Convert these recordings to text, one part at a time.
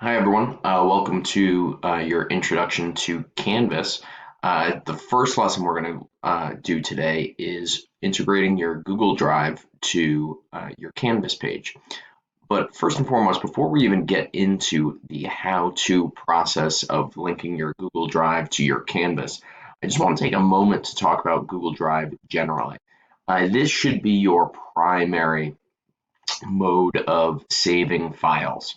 Hi everyone, welcome to your introduction to Canvas. The first lesson we're going to do today is integrating your Google Drive to your Canvas page. But first and foremost, before we even get into the how-to process of linking your Google Drive to your Canvas, I just want to take a moment to talk about Google Drive generally. This should be your primary mode of saving files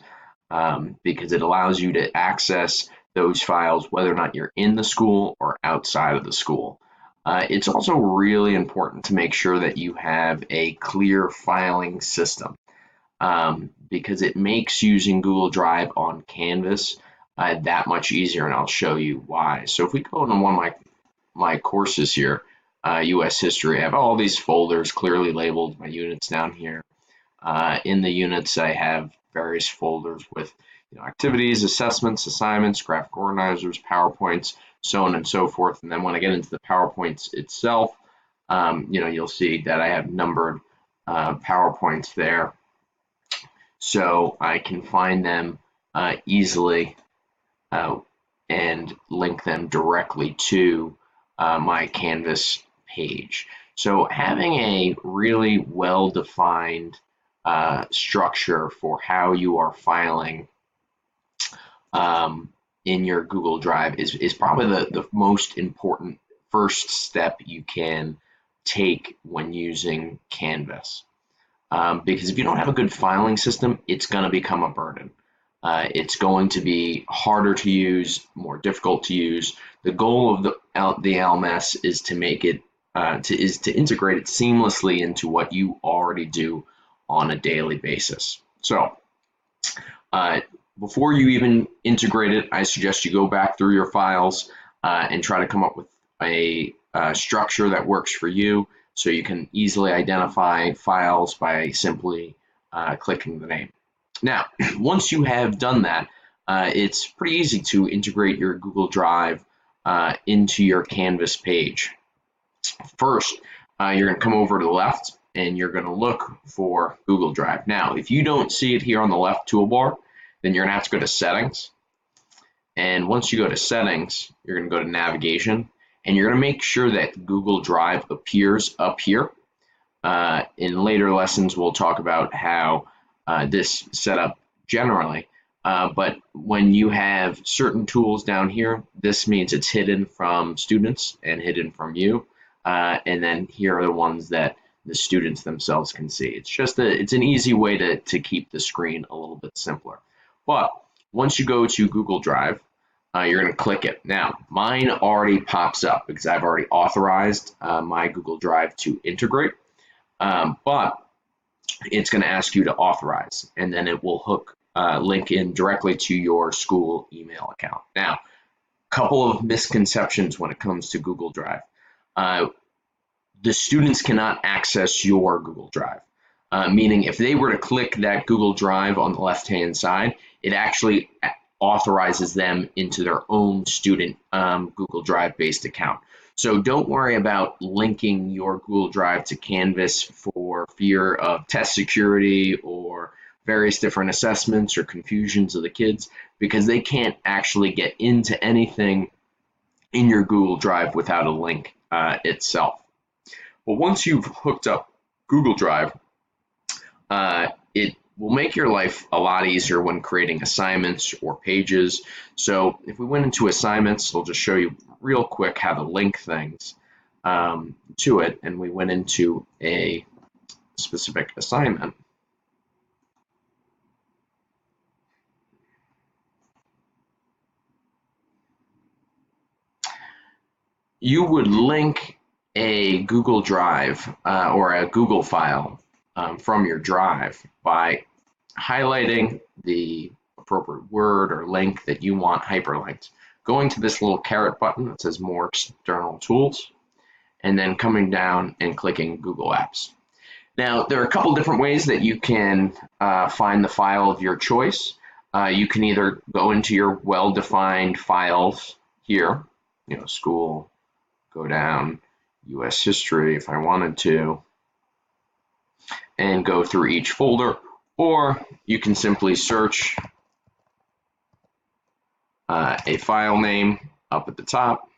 because it allows you to access those files whether or not you're in the school or outside of the school. It's also really important to make sure that you have a clear filing system because it makes using Google Drive on Canvas that much easier, and I'll show you why. So if we go into one of my courses here, US History, I have all these folders clearly labeled, my units down here. In the units, I have various folders with activities, assessments, assignments, graphic organizers, PowerPoints, so on and so forth. And then when I get into the PowerPoints itself, you'll see that I have numbered PowerPoints there, so I can find them easily and link them directly to my Canvas page. So having a really well-defined structure for how you are filing in your Google Drive is probably the most important first step you can take when using Canvas. Because if you don't have a good filing system, it's going to become a burden. It's going to be harder to use, more difficult to use. The goal of the LMS is to make it to integrate it seamlessly into what you already do on a daily basis. So before you even integrate it, I suggest you go back through your files and try to come up with a structure that works for you, so you can easily identify files by simply clicking the name. Now, once you have done that, it's pretty easy to integrate your Google Drive into your Canvas page. First, you're going to come over to the left and you're going to look for Google Drive. Now, if you don't see it here on the left toolbar, then you're going to have to go to Settings. And once you go to Settings, you're going to go to Navigation, and you're going to make sure that Google Drive appears up here. In later lessons, we'll talk about how this set up generally. But when you have certain tools down here, this means it's hidden from students and hidden from you. And then here are the ones that the students themselves can see. It's an easy way to keep the screen a little bit simpler. But once you go to Google Drive, you're going to click it. Now, mine already pops up because I've already authorized my Google Drive to integrate, but it's going to ask you to authorize, and then it will link in directly to your school email account. Now, a couple of misconceptions when it comes to Google Drive. The students cannot access your Google Drive, meaning if they were to click that Google Drive on the left-hand side, it actually authorizes them into their own student Google Drive-based account. So don't worry about linking your Google Drive to Canvas for fear of test security or various different assessments or confusions of the kids, because they can't actually get into anything in your Google Drive without a link itself. Well, once you've hooked up Google Drive, it will make your life a lot easier when creating assignments or pages. So if we went into assignments, I'll just show you real quick how to link things to it, and we went into a specific assignment. You would link a Google Drive or a Google file from your drive by highlighting the appropriate word or link that you want hyperlinked, going to this little caret button that says More External Tools, and then coming down and clicking Google Apps. Now, there are a couple different ways that you can find the file of your choice. You can either go into your well-defined files here, school, go down, US History if I wanted to, and go through each folder, or you can simply search a file name up at the top.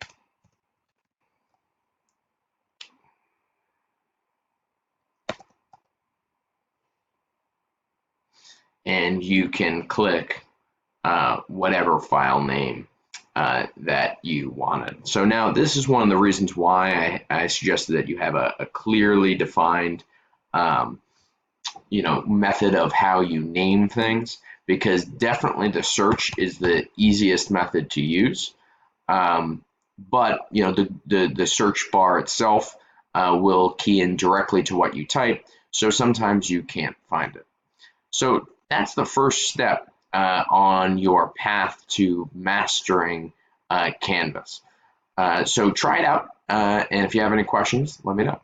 And you can click whatever file name that you wanted. So now this is one of the reasons why I suggested that you have a clearly defined method of how you name things, because definitely the search is the easiest method to use. But the search bar itself will key in directly to what you type, so sometimes you can't find it. So that's the first step on your path to mastering Canvas. So try it out, and if you have any questions, let me know.